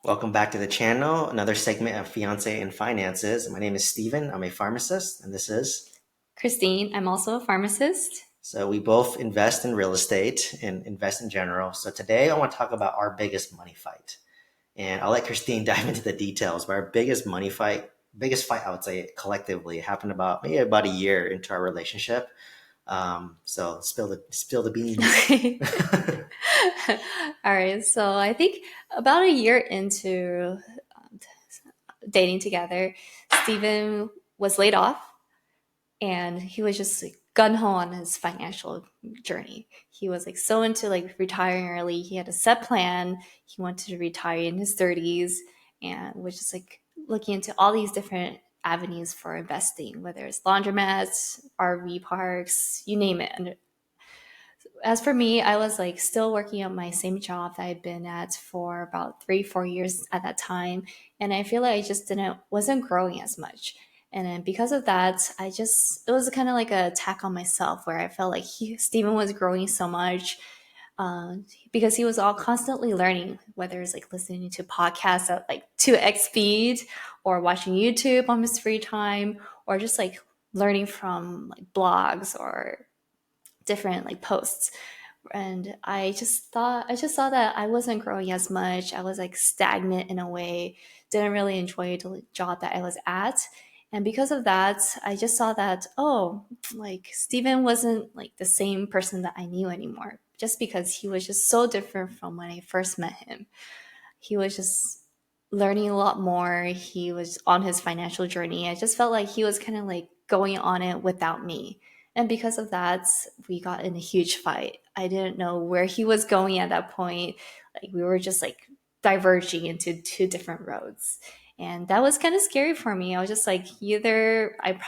Welcome back to the channel. Another segment of Fiancé and Finances. My name is Steven. I'm a pharmacist, and this is. Christine, I'm also a pharmacist. So, we both invest in real estate and invest in general. So, today I want to talk about our biggest money fight. And I'll let Christine dive into the details. But our biggest fight, I would say collectively, happened maybe about a year into our relationship. So, spill the beans. Okay. All right. So I think about a year into um, dating together, Steven was laid off and he was just like gun ho on his financial journey. He was like so into like retiring early. He had a set plan. He wanted to retire in his 30s and was just like looking into all these different avenues for investing, whether it's laundromats, RV parks, you name it. And as for me, I was like still working at my same job that I'd been at for about 3, 4 years at that time. And I feel like I just wasn't growing as much. And then because of that, it was kind of like a attack on myself where I felt like Steven was growing so much because he was all constantly learning, whether it's like listening to podcasts at like 2x speed or watching YouTube on his free time or just like learning from like blogs or different like posts. And I just saw that I wasn't growing as much. I was like stagnant in a way, didn't really enjoy the job that I was at. And because of that, I just saw that, oh, like Steven wasn't like the same person that I knew anymore, just because he was just so different from when I first met him. He was just learning a lot more. He was on his financial journey. I just felt like he was kind of like going on it without me. And because of that, we got in a huge fight. I didn't know where he was going at that point. Like we were just like diverging into two different roads. And that was kind of scary for me. I was just like,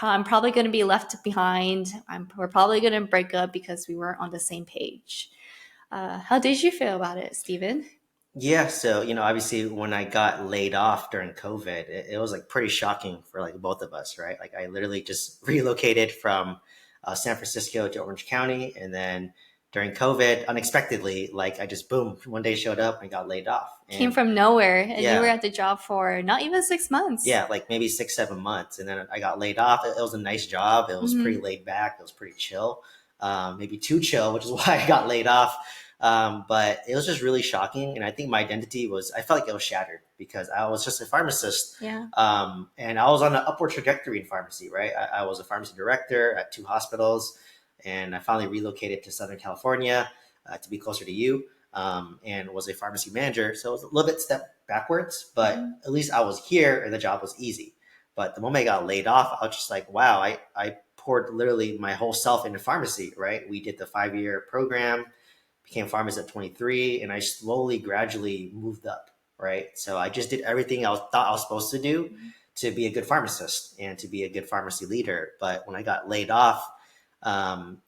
I'm probably going to be left behind. We're probably going to break up because we weren't on the same page. How did you feel about it, Stephen? Yeah, so obviously when I got laid off during COVID, it was like pretty shocking for like both of us, right? Like I literally just relocated from San Francisco to Orange County, and then during COVID, unexpectedly, like I just boom, one day showed up and got laid off, Came and from nowhere and you were yeah, at the job for not even 6 months. yeah, like maybe 6, 7 months, and then I got laid off. It was a nice job. It was pretty Hmm. laid back. It was pretty chill, maybe too chill, which is why I got laid off. But it was just really shocking, and I think my identity was. I felt like it was shattered because I was just a pharmacist, Yeah. and I was on an upward trajectory in pharmacy. Right, I was a pharmacy director at 2 hospitals, and I finally relocated to Southern California to be closer to you, and was a pharmacy manager. So it was a little bit step backwards, but Hmm. at least I was here and the job was easy. But the moment I got laid off, I was just like, wow, I poured literally my whole self into pharmacy, right? We did the 5 year program, became a pharmacist at 23, and I slowly, gradually moved up, right? So I just did everything thought I was supposed to do to be a good pharmacist and to be a good pharmacy leader. But when I got laid off,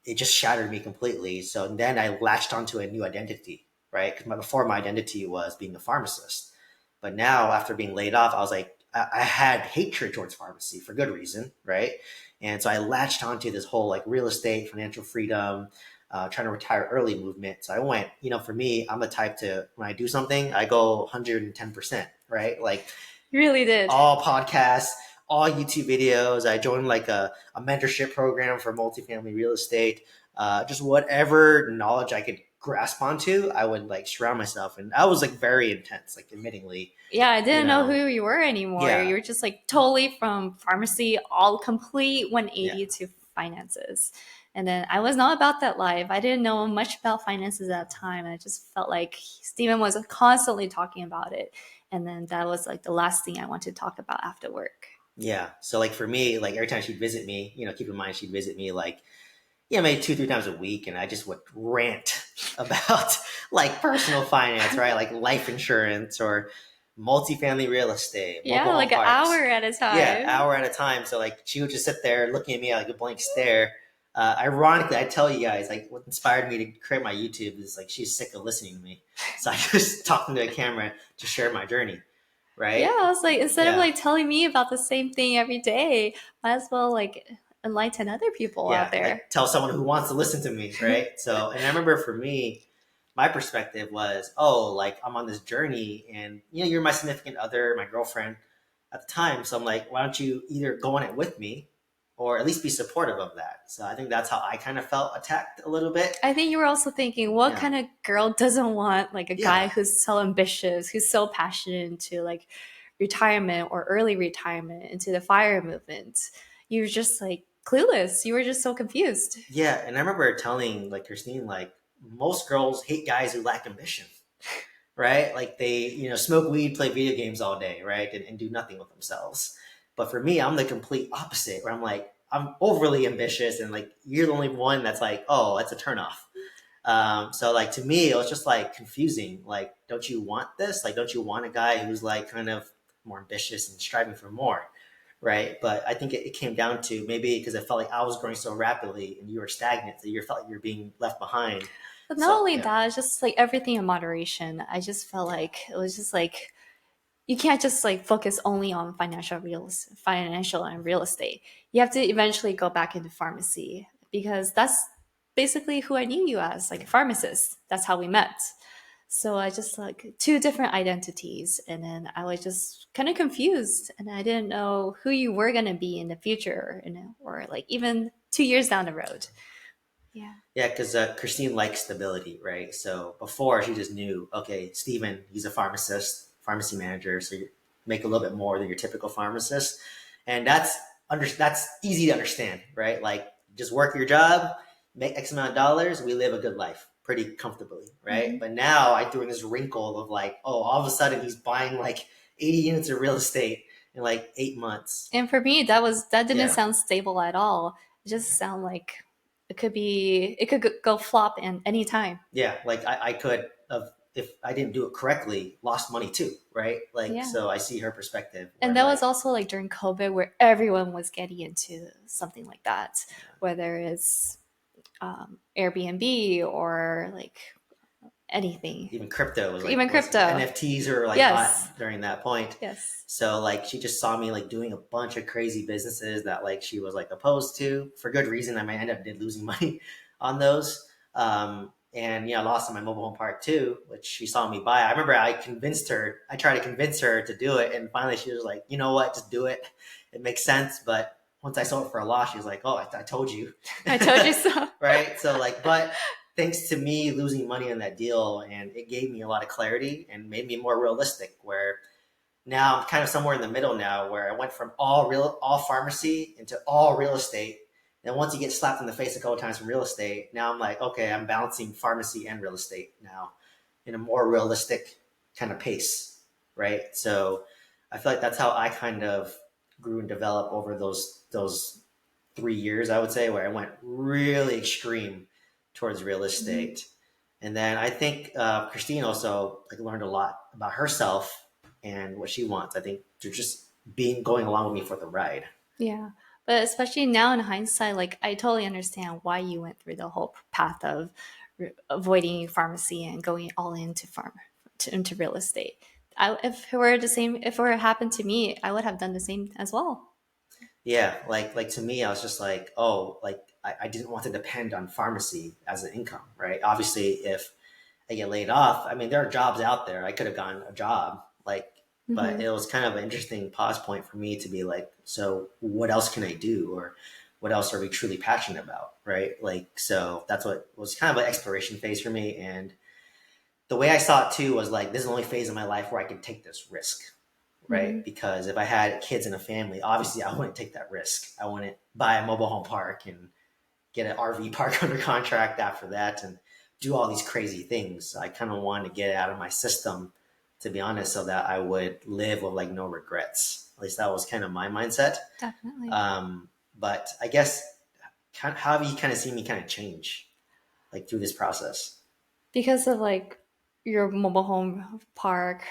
it just shattered me completely. So then I latched onto a new identity, right? Because before my identity was being a pharmacist. But now, after being laid off, I was like, I had hatred towards pharmacy for good reason, right? And so I latched onto this whole like real estate, financial freedom, trying to retire early movement. So I went, for me, I'm the type to, when I do something, I go 110%, right? Like You really did. all podcasts, all YouTube videos. I joined like a mentorship program for multifamily real estate. Just whatever knowledge I could grasp onto, I would like surround myself. And I was like very intense, like admittingly, Yeah, I you didn't know know, who you were anymore. yeah, You were just like totally from pharmacy, all complete yeah. 180 to finances. And then I was not about that life. I didn't know much about finances at that time. And I just felt like Steven was constantly talking about it. And then that was like the last thing I wanted to talk about after work. Yeah. So like for me, like every time she'd visit me, keep in mind she'd visit me like, maybe 2, 3 times a week, and I just would rant about like personal finance, right? Like life insurance or multifamily real estate, mobile Yeah, home like an hour parks. at a Yeah, time. hour at a time. So like she would just sit there looking at me like a blank stare. Ironically, I tell you guys, like what inspired me to create my YouTube is like she's sick of listening to me, so I just talk into a camera to share my journey, Yeah, right? I was like, instead of Yeah. like telling me about the same thing every day, might as well like enlighten other people out Yeah, there. like tell someone who wants to listen to me, right? So, and I remember for me, my perspective was, oh, like I'm on this journey, and you're my significant other, my girlfriend at the time. So I'm like, why don't you either go on it with me, or at least be supportive of that? So I think that's how I kind of felt attacked a little bit. I think you were also thinking, what Yeah, kind of girl doesn't want like a guy yeah, who's so ambitious, who's so passionate into like retirement or early retirement, into the fire movement? You were just like clueless. You were just so confused. yeah. And I remember telling like Christine, like most girls hate guys who lack ambition, right? Like they, smoke weed, play video games all day, right? And do nothing with themselves. But for me, I'm the complete opposite, where I'm like, I'm overly ambitious, and like you're the only one that's like, oh, that's a turnoff. So like to me, it was just like confusing. Like, don't you want this? Like, don't you want a guy who's like kind of more ambitious and striving for more, right? But I think it came down to maybe because I felt like I was growing so rapidly and you were stagnant, that you felt like you're being left behind. But not So only yeah, that, it's just like everything in moderation. I just felt yeah, like it was just like you can't just like focus only on financial and real estate. You have to eventually go back into pharmacy because that's basically who I knew you as, like a pharmacist. That's how we met. So I just like two different identities, and then I was just kind of confused, and I didn't know who you were gonna be in the future, or like even 2 years down the road. Yeah. yeah. Because Christine likes stability, right? So before she just knew, okay, Steven, he's a pharmacist, pharmacy manager, so you make a little bit more than your typical pharmacist, and that's easy to understand, right? Like just work your job, make X amount of dollars, we live a good life pretty comfortably, right? Mhm. But now I threw in this wrinkle of like, oh, all of a sudden he's buying like 80 units of real estate in like 8 months. And for me, that didn't Yeah, sound stable at all. It just sounded like it could go flop in any time. yeah. Like I could have, if I didn't do it correctly, lost money too, right? Like Yeah. so I see her perspective And where that was like, also like during COVID where everyone was getting into something like that, whether it's Airbnb or like anything, even crypto was like, even was crypto. NFTs are like Yes. hot during that point. Yes. So like she just saw me like doing a bunch of crazy businesses that like she was like opposed to for good reason. I might end up did losing money on those. And I lost on my mobile home park too, which she saw me buy. I remember I tried to convince her to do it, and finally she was like, you know what, just do it. It makes sense. But once I sold it for a loss, she was like, oh, I told you. I told you so. Right. So like, but thanks to me losing money on that deal, and it gave me a lot of clarity and made me more realistic, where now I'm kind of somewhere in the middle now, where I went from all pharmacy into all real estate. And once you get slapped in the face a couple times from real estate, now I'm like, okay, I'm balancing pharmacy and real estate now in a more realistic kind of pace, right? So I feel like that's how I kind of grew and developed over those 3 years, I would say, where I went really extreme towards real Mhm. estate. And then I think Christine also like learned a lot about herself and what she wants. I think to just being going along with me for the ride. Yeah. But especially now in hindsight, like I totally understand why you went through the whole path of avoiding pharmacy and going all into real estate. If it were the same, if it were happened to me, I would have done the same as well. Yeah, like to me, I was just like, oh, like I didn't want to depend on pharmacy as an income, right? Obviously, if I get laid off, I mean, there are jobs out there. I could have gotten a job, like, but Hmm. it was kind of an interesting pause point for me to be like, so what else can I do, or what else are we truly passionate about, right? Like, so that's what was kind of an exploration phase for me, and the way I saw it too was like, this is the only phase of my life where I can take this risk, right? Hmm. Because if I had kids and a family, obviously I wouldn't take that risk. I wouldn't buy a mobile home park and get an RV park under contract after that and do all these crazy things. I kind of wanted to get it out of my system, to be honest, so that I would live with like no regrets. At least that was kind of my mindset. Definitely. But I guess how have you kind of seen me kind of change like through this process? Because of like your mobile home park,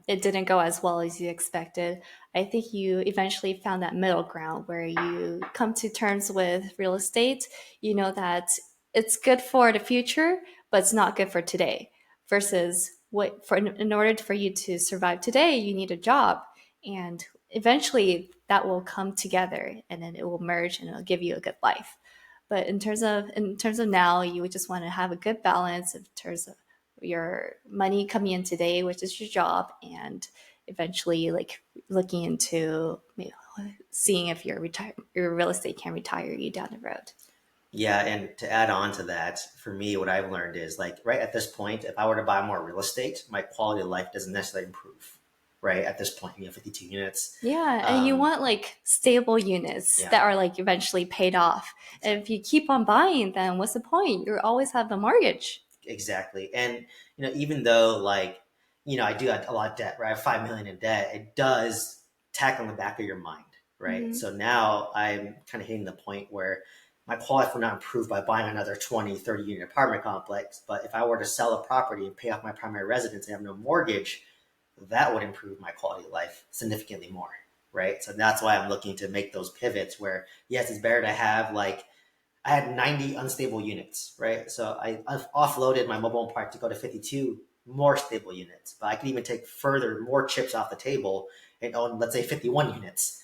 it didn't go as well as you expected. I think you eventually found that middle ground where you come to terms with real estate. You know that it's good for the future, but it's not good for today. Versus what for in order for you to survive today, you need a job, and eventually that will come together, and then it will merge, and it'll give you a good life. But in terms of now, you would just want to have a good balance in terms of your money coming in today, which is your job, and eventually like looking into seeing if your real estate can retire you down the road. Yeah, and to add on to that, for me, what I've learned is like right at this point, if I were to buy more real estate, my quality of life doesn't necessarily improve. Right at this point, 52 units. Yeah, and you Um, want like stable units yeah, that are like eventually paid off. And if exactly. you keep on buying, then what's the point? You always have a mortgage. Exactly. And even though like, I do have a lot of debt, right? I have 5 million in debt, it does tack on the back of your mind, right? Hmm. So now I'm kind of hitting the point where my quality will not improve by buying another 20, 30 unit apartment complex. But if I were to sell a property and pay off my primary residence and have no mortgage, that would improve my quality of life significantly more. Right. So that's why I'm looking to make those pivots where, yes, it's better to have like I had 90 unstable units, right? So I've offloaded my mobile home park to go to 52 more stable units, but I could even take further more chips off the table and own, let's say, 51 units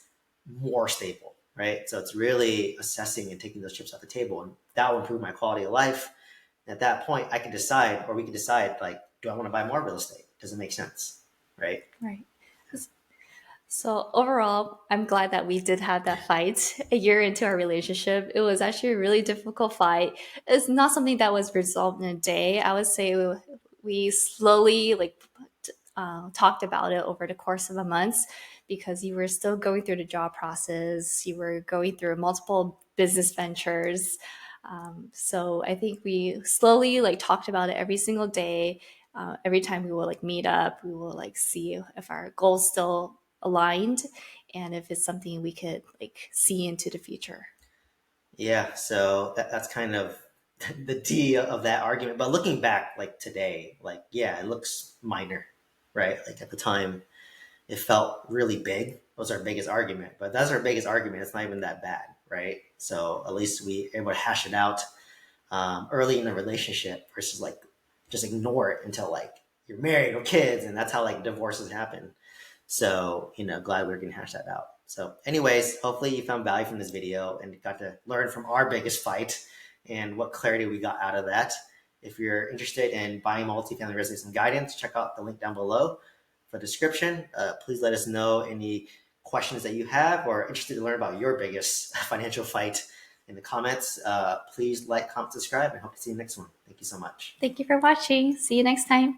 more stable, right? So it's really assessing and taking those chips off the table, and that will improve my quality of life. And at that point, I can decide, or we can decide, like, do I want to buy more real estate? Does it make sense, right? Right. So overall, I'm glad that we did have that fight a year into our relationship. It was actually a really difficult fight. It's not something that was resolved in a day. I would say we slowly talked about it over the course of a month because you were still going through the job process. You were going through multiple business ventures. So I think we slowly like talked about it every single day. Every time we will like meet up, we will like see if our goals still aligned and if it's something we could like see into the future. Yeah, so that's kind of the D of that argument. But looking back, like today, like, yeah, it looks minor, right? Like at the time, it felt really big. It was our biggest argument, but that's our biggest argument. It's not even that bad, right? So at least we able to hash it out early in the relationship versus like just ignore it until like you're married or kids, and that's how like divorces happen. So, glad we can hash that out. So, anyways, hopefully you found value from this video and got to learn from our biggest fight and what clarity we got out of that. If you're interested in buying multifamily residence and guidance, check out the link down below for the description. Please let us know any questions that you have or interested to learn about your biggest financial fight in the comments. Please like, comment, subscribe, and hope to see you next one. Thank you so much. Thank you for watching. See you next time.